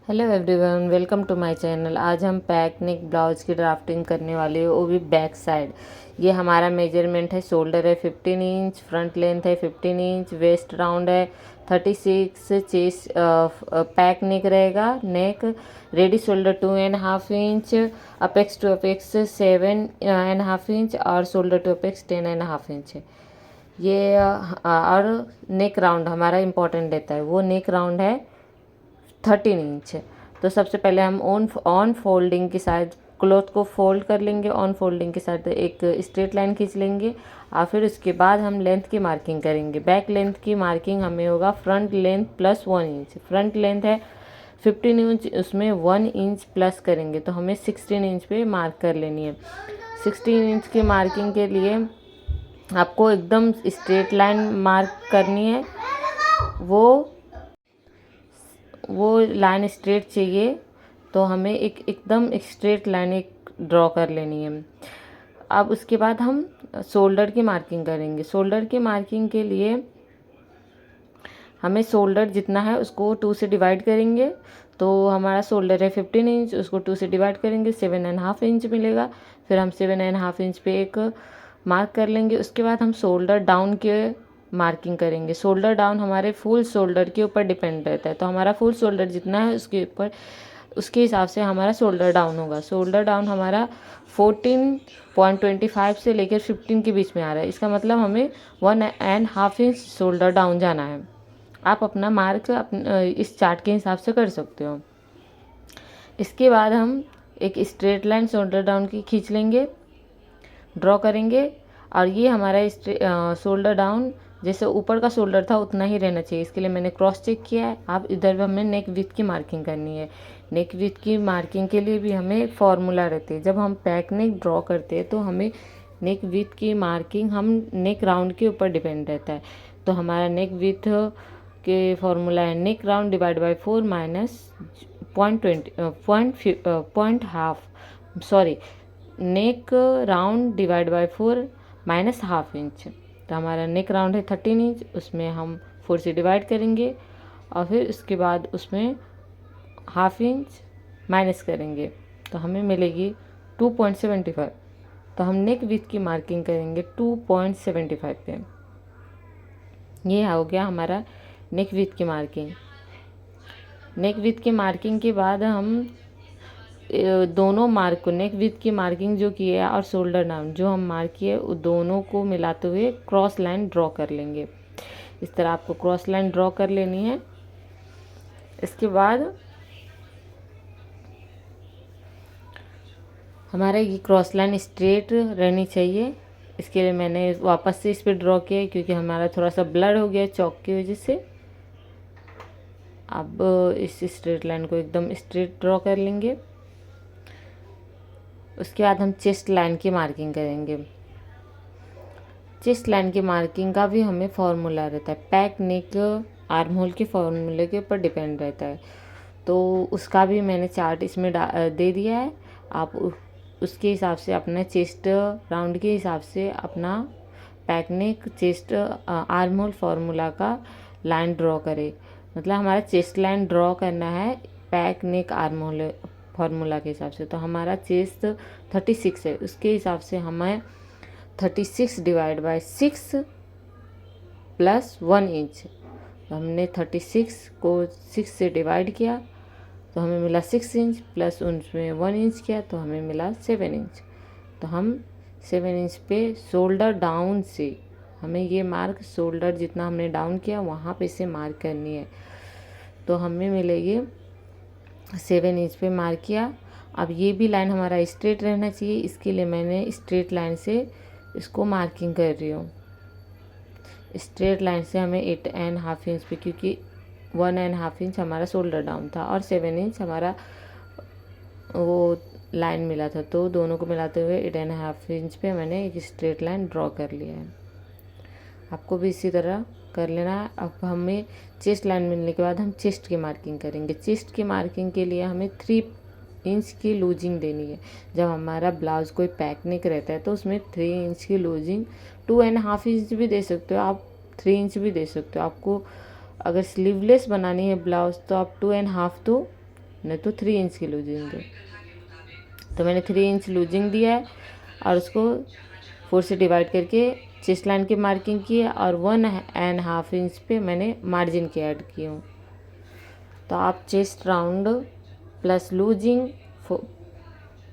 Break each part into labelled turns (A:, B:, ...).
A: Hello everyone, welcome to my channel. आज हम back neck blouse की ड्राफ्टिंग करने वाले हैं, वो भी बैक साइड। ये हमारा मेजरमेंट है, शोल्डर है 15 इंच, फ्रंट लेंथ है 15 इंच, वेस्ट राउंड है 36, चेस्ट पैक नेक रहेगा। Neck ready shoulder 2.5 inch, apex to apex 7.5 inch और शोल्डर टू अपेक्स 10.5 इंच है ये। और नेक राउंड हमारा इम्पोर्टेंट रहता है, वो नेक राउंड है 13 इंच है। तो सबसे पहले हम ऑन फोल्डिंग के साथ क्लॉथ को फोल्ड कर लेंगे। ऑन फोल्डिंग के साथ एक स्ट्रेट लाइन खींच लेंगे और फिर उसके बाद हम लेंथ की मार्किंग करेंगे। बैक लेंथ की मार्किंग हमें होगा front length plus 1 inch. Front length है 15 इंच, उसमें 1 इंच प्लस करेंगे तो हमें 16 इंच पे मार्क कर लेनी है। 16 इंच की मार्किंग के लिए आपको एकदम स्ट्रेट लाइन मार्क करनी है। वो लाइन स्ट्रेट चाहिए, तो हमें एकदम स्ट्रेट लाइन एक ड्रॉ कर लेनी है। अब उसके बाद हम शोल्डर की मार्किंग करेंगे। शोल्डर की मार्किंग के लिए हमें शोल्डर जितना है उसको 2 से डिवाइड करेंगे। तो हमारा शोल्डर है 15 इंच, उसको 2 से डिवाइड करेंगे 7.5 इंच मिलेगा। फिर हम 7.5 इंच पे एक मार्क कर लेंगे। उसके बाद हम शोल्डर डाउन के मार्किंग करेंगे। शोल्डर डाउन हमारे फुल शोल्डर के ऊपर डिपेंड रहता है, तो हमारा फुल शोल्डर जितना है उसके ऊपर उसके हिसाब से हमारा शोल्डर डाउन होगा। शोल्डर डाउन हमारा 14.25 से लेकर 15 के बीच में आ रहा है। इसका मतलब हमें 1.5 इंच शोल्डर डाउन जाना है। आप अपना मार्क इस चार्ट के हिसाब से कर सकते हो। इसके बाद हम एक स्ट्रेट लाइन शोल्डर डाउन की खींच लेंगे, ड्रॉ करेंगे। और ये हमारा शोल्डर डाउन जैसे ऊपर का शोल्डर था उतना ही रहना चाहिए। इसके लिए मैंने क्रॉस चेक किया है। अब इधर भी हमें नेक विड्थ की मार्किंग करनी है। नेक विड्थ की मार्किंग के लिए भी हमें एक फॉर्मूला रहती है। जब हम पैक नेक ड्रॉ करते हैं तो हमें नेक विड्थ की मार्किंग हम नेक राउंड के ऊपर डिपेंड रहता है। तो हमारा नेक विड्थ के फॉर्मूला है neck round divide by 4 minus 0.5 neck round divide by 4 minus half inch. तो हमारा नेक राउंड है 13 इंच, उसमें हम 4 से डिवाइड करेंगे और फिर उसके बाद उसमें हाफ इंच माइनस करेंगे तो हमें मिलेगी 2.75। तो हम नेक विड्थ की मार्किंग करेंगे 2.75 पे। ये हो गया हमारा नेक विड्थ की मार्किंग। नेक विड्थ की मार्किंग के बाद हम दोनों मार्क को नेक विड्थ की मार्किंग जो की है और शोल्डर डाउन जो हम मार्क किए वो दोनों को मिलाते हुए क्रॉस लाइन ड्रॉ कर लेंगे। इस तरह आपको क्रॉस लाइन ड्रॉ कर लेनी है। इसके बाद हमारा ये क्रॉस लाइन स्ट्रेट रहनी चाहिए। इसके लिए मैंने वापस से इस पर ड्रॉ किया क्योंकि हमारा थोड़ा सा ब्लर हो गया चौक की वजह से। अब इस स्ट्रेट लाइन को एकदम स्ट्रेट ड्रॉ कर लेंगे। उसके बाद हम चेस्ट लाइन की मार्किंग करेंगे। चेस्ट लाइन की मार्किंग का भी हमें फॉर्मूला रहता है। पैक नेक आर्म होल के फॉर्मूले के ऊपर डिपेंड रहता है, तो उसका भी मैंने चार्ट इसमें दे दिया है। आप उसके हिसाब से अपना चेस्ट राउंड के हिसाब से अपना पैक नेक चेस्ट आर्म होल फार्मूला का लाइन ड्रॉ करें। मतलब हमारा चेस्ट लाइन ड्रॉ करना है पैक नेक आर्म होल फार्मूला के हिसाब से। तो हमारा चेस्ट 36 है, उसके हिसाब से हमें 36 डिवाइड बाय 6 प्लस 1 इंच। तो हमने 36 को 6 से डिवाइड किया तो हमें मिला 6 इंच, प्लस उसमें 1 इंच किया तो हमें मिला 7 इंच। तो हम 7 इंच पे शोल्डर डाउन से हमें ये मार्क शोल्डर जितना हमने डाउन किया वहाँ पे से मार्क करनी है। तो हमें मिलेगी 7 इंच पे मार्क किया। अब ये भी लाइन हमारा स्ट्रेट रहना चाहिए, इसके लिए मैंने स्ट्रेट लाइन से इसको मार्किंग कर रही हूँ। स्ट्रेट लाइन से हमें 8.5 इंच पे, क्योंकि 1.5 इंच हमारा शोल्डर डाउन था और 7 इंच हमारा वो लाइन मिला था, तो दोनों को मिलाते हुए 8.5 इंच पे मैंने एक स्ट्रेट लाइन ड्रॉ कर लिया है। आपको भी इसी तरह कर लेना है। अब हमें चेस्ट लाइन मिलने के बाद हम चेस्ट की मार्किंग करेंगे। चेस्ट की मार्किंग के लिए हमें 3 इंच की लूजिंग देनी है। जब हमारा ब्लाउज कोई पैक नेक रहता है तो उसमें 3 इंच की लूजिंग, 2.5 इंच भी दे सकते हो आप, 3 इंच भी दे सकते हो। आपको अगर स्लीवलेस बनानी है ब्लाउज तो आप 2.5 दो, नहीं तो 3 इंच की लूजिंग दो। तो मैंने 3 इंच लूजिंग दिया है और उसको 4 से डिवाइड करके चेस्ट लाइन की मार्किंग की है और 1.5 इंच पे मैंने मार्जिन की ऐड की हूँ। तो आप चेस्ट राउंड प्लस लूजिंग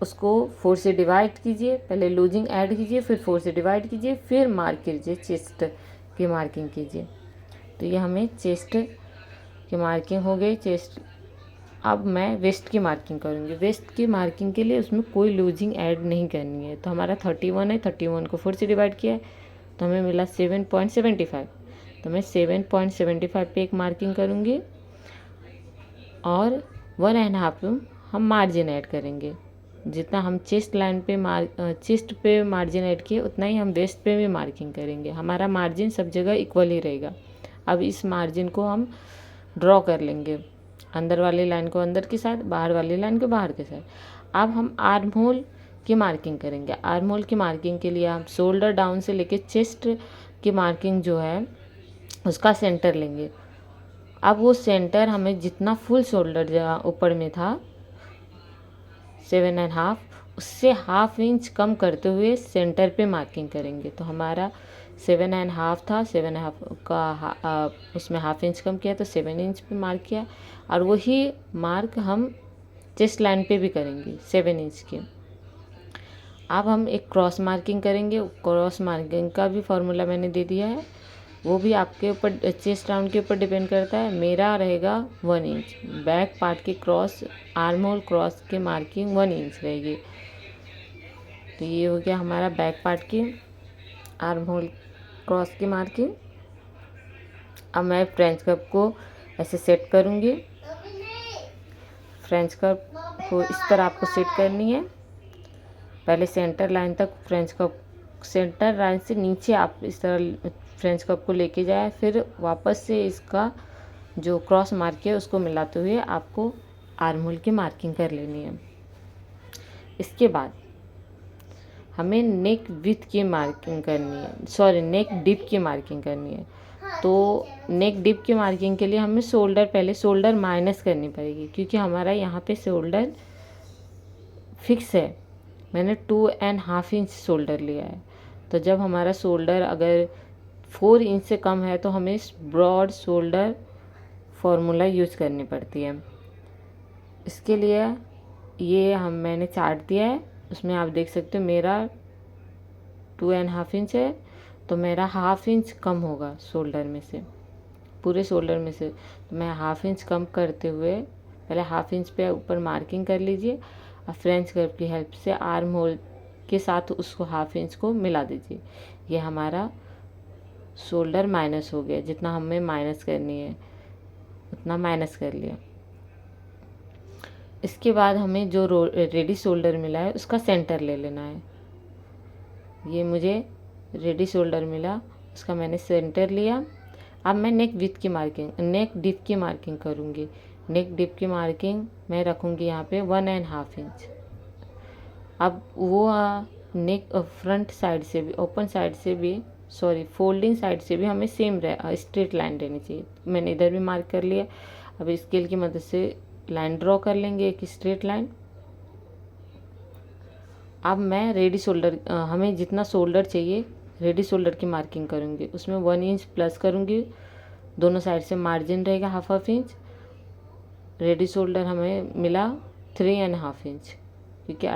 A: उसको 4 से डिवाइड कीजिए, पहले लूजिंग ऐड कीजिए, फिर 4 से डिवाइड कीजिए, फिर मार्क कीजिए, चेस्ट की मार्किंग कीजिए। तो ये हमें चेस्ट की मार्किंग हो गई। चेस्ट अब मैं वेस्ट की मार्किंग करूँगी। वेस्ट की मार्किंग के लिए उसमें कोई लूजिंग ऐड नहीं करनी है। तो हमारा 31 है, 31 को 4 से डिवाइड किया है तो हमें मिला 7.75। तो मैं 7.75 पे एक मार्किंग करूँगी और 1.5 हम मार्जिन ऐड करेंगे। जितना हम चेस्ट लाइन पे चेस्ट पे मार्जिन ऐड किए उतना ही हम वेस्ट पे भी मार्किंग करेंगे। हमारा मार्जिन सब जगह इक्वल ही रहेगा। अब इस मार्जिन को हम ड्रॉ कर लेंगे, अंदर वाली लाइन को अंदर के साथ, बाहर वाली लाइन को बाहर के साथ। अब हम आर्म होल की मार्किंग करेंगे। आर्म होल की मार्किंग के लिए हम शोल्डर डाउन से लेके चेस्ट की मार्किंग जो है उसका सेंटर लेंगे। अब वो सेंटर हमें जितना फुल शोल्डर जहाँ ऊपर में था 7.5 उससे 1/2 इंच कम करते हुए सेंटर पे मार्किंग करेंगे। तो हमारा 7.5 था, 7.5 का उसमें 1/2 इंच कम किया तो 7 इंच पे मार्क किया और वही मार्क हम चेस्ट लाइन पे भी करेंगे 7 इंच की। अब हम एक क्रॉस मार्किंग करेंगे। क्रॉस मार्किंग का भी फॉर्मूला मैंने दे दिया है, वो भी आपके ऊपर चेस्ट राउंड के ऊपर डिपेंड करता है। मेरा रहेगा 1 इंच। बैक पार्ट की क्रॉस आर्म होल क्रॉस की मार्किंग 1 इंच रहेगी। तो ये हो गया हमारा बैक पार्ट की आर्म होल क्रॉस की मार्किंग। अब मैं फ्रेंच कर्व को ऐसे सेट करूँगी। फ्रेंच कर्व को इस तरह आपको सेट करनी है। पहले सेंटर लाइन तक फ्रेंच कर्व, सेंटर लाइन से नीचे आप इस तरह फ्रेंच कर्व को लेके जाए, फिर वापस से इसका जो क्रॉस मार्क है उसको मिलाते हुए आपको आर्म होल की मार्किंग कर लेनी है। इसके बाद हमें नेक विड्थ की मार्किंग करनी है, सॉरी नेक डिप की मार्किंग करनी है। तो नेक डिप की मार्किंग के लिए हमें पहले शोल्डर माइनस करनी पड़ेगी, क्योंकि हमारा यहाँ पे शोल्डर फिक्स है। मैंने 2.5 इंच शोल्डर लिया है। तो जब हमारा शोल्डर अगर 4 इंच से कम है तो हमें ब्रॉड शोल्डर फॉर्मूला यूज करनी पड़ती है। इसके लिए ये मैंने चार्ट दिया है, उसमें आप देख सकते हो मेरा 2.5 इंच है तो मेरा 1/2 इंच कम होगा शोल्डर में से, पूरे शोल्डर में से। तो मैं 1/2 इंच कम करते हुए पहले 1/2 इंच पे ऊपर मार्किंग कर लीजिए और फ्रेंच कर्व की हेल्प से आर्म होल के साथ उसको 1/2 इंच को मिला दीजिए। ये हमारा शोल्डर माइनस हो गया। जितना हमें माइनस करनी है उतना माइनस कर लिया। इसके बाद हमें जो रेडी शोल्डर मिला है उसका सेंटर ले लेना है। ये मुझे रेडी शोल्डर मिला, उसका मैंने सेंटर लिया। अब मैं नेक डिप की मार्किंग करूँगी। नेक डिप की मार्किंग मैं रखूँगी यहाँ पे 1.5 इंच। अब वो नेक फ्रंट साइड से भी, ओपन साइड से भी, सॉरी फोल्डिंग साइड से भी हमें सेम स्ट्रेट लाइन रहनी चाहिए। मैंने इधर भी मार्क कर लिया। अब स्केल की मदद से लाइन ड्रॉ कर लेंगे, एक स्ट्रेट लाइन। अब मैं रेडी शोल्डर, हमें जितना शोल्डर चाहिए रेडी शोल्डर की मार्किंग करूँगी। उसमें 1 इंच प्लस करूँगी, दोनों साइड से मार्जिन रहेगा 1/2 इंच। रेडी शोल्डर हमें मिला 3.5 इंच, क्योंकि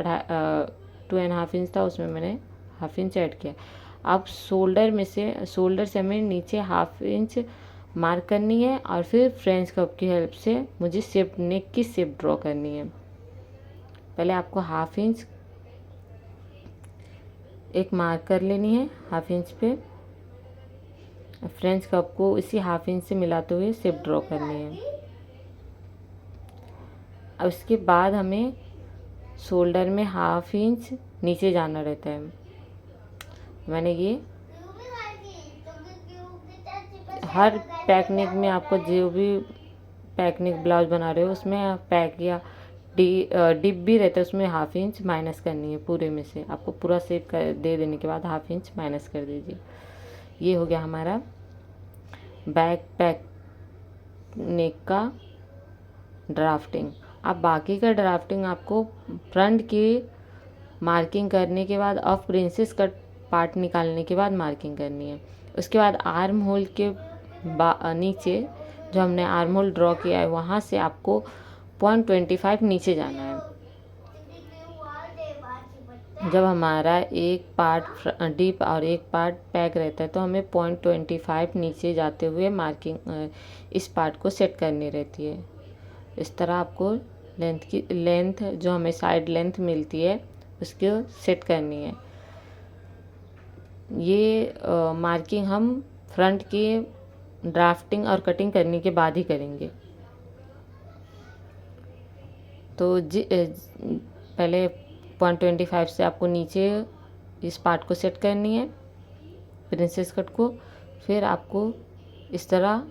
A: 2.5 इंच था, उसमें मैंने 1/2 इंच ऐड किया। अब शोल्डर से हमें नीचे 1/2 इंच मार्क करनी है और फिर फ्रेंच कर्व की हेल्प से मुझे नेक की शेप ड्रॉ करनी है। पहले आपको 1/2 इंच एक मार्क कर लेनी है 1/2 इंच पे। फ्रेंच कर्व को इसी 1/2 इंच से मिलाते हुए शेप ड्रॉ करनी है। अब उसके बाद हमें शोल्डर में 1/2 इंच नीचे जाना रहता है। मैंने ये हर पैकनिक में, आपको जो भी पैकनिक ब्लाउज बना रहे हो उसमें पैक या डिप भी रहता है, उसमें 1/2 इंच माइनस करनी है पूरे में से। आपको पूरा शेप दे देने के बाद 1/2 इंच माइनस कर दीजिए। ये हो गया हमारा बैक पैक नेक का ड्राफ्टिंग। अब बाकी का ड्राफ्टिंग आपको फ्रंट की मार्किंग करने के बाद और प्रिंसेस कट पार्ट निकालने के बाद मार्किंग करनी है। उसके बाद आर्म होल के नीचे जो हमने आर्म होल ड्रॉ किया है वहाँ से आपको 0.25 नीचे जाना है। जब हमारा एक पार्ट डीप और एक पार्ट पैक रहता है तो हमें 0.25 नीचे जाते हुए मार्किंग इस पार्ट को सेट करनी रहती है। इस तरह आपको लेंथ जो हमें साइड लेंथ मिलती है उसको सेट करनी है। ये मार्किंग हम फ्रंट की ड्राफ्टिंग और कटिंग करने के बाद ही करेंगे। तो पहले 0.25 से आपको नीचे इस पार्ट को सेट करनी है, प्रिंसेस कट को। फिर आपको इस तरह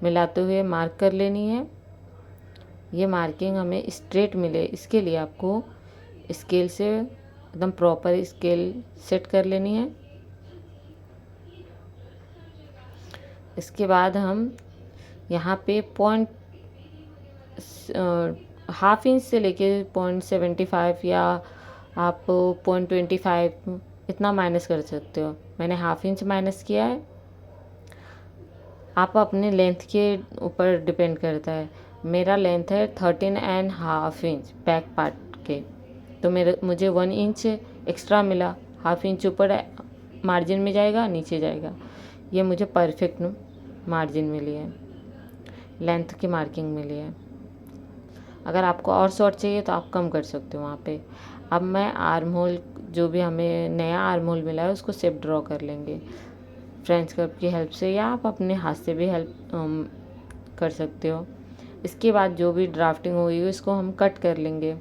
A: मिलाते हुए मार्क कर लेनी है। ये मार्किंग हमें स्ट्रेट मिले इसके लिए आपको स्केल से एकदम प्रॉपर स्केल सेट कर लेनी है। इसके बाद हम यहाँ पे ½ इंच से लेके 0.75 या आप 0.25 इतना माइनस कर सकते हो। मैंने ½ इंच माइनस किया है। आप अपने लेंथ के ऊपर डिपेंड करता है। मेरा लेंथ है 13½ इंच बैक पार्ट के, तो मुझे 1 इंच एक्स्ट्रा मिला। ½ इंच ऊपर मार्जिन में जाएगा, नीचे जाएगा। ये मुझे परफेक्ट मार्जिन मिली है, लेंथ की मार्किंग मिली है। अगर आपको और शॉर्ट चाहिए तो आप कम कर सकते हो वहाँ पे। अब मैं आर्म होल जो भी हमें नया आर्म होल मिला है उसको शेप ड्रॉ कर लेंगे फ्रेंच कर्व की हेल्प से, या आप अपने हाथ से भी हेल्प कर सकते हो। इसके बाद जो भी ड्राफ्टिंग हुई उसको हम कट कर लेंगे।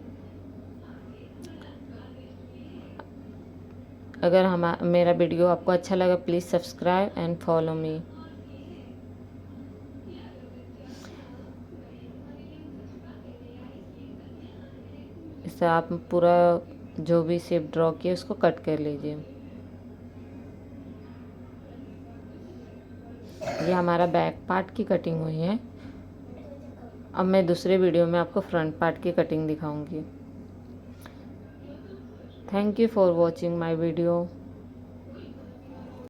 A: अगर मेरा वीडियो आपको अच्छा लगा please subscribe and follow me. इससे आप पूरा जो भी शेप ड्रॉ किया उसको कट कर लीजिए। ये हमारा बैक पार्ट की कटिंग हुई है। अब मैं दूसरे वीडियो में आपको फ्रंट पार्ट की कटिंग दिखाऊंगी। Thank you for watching my video.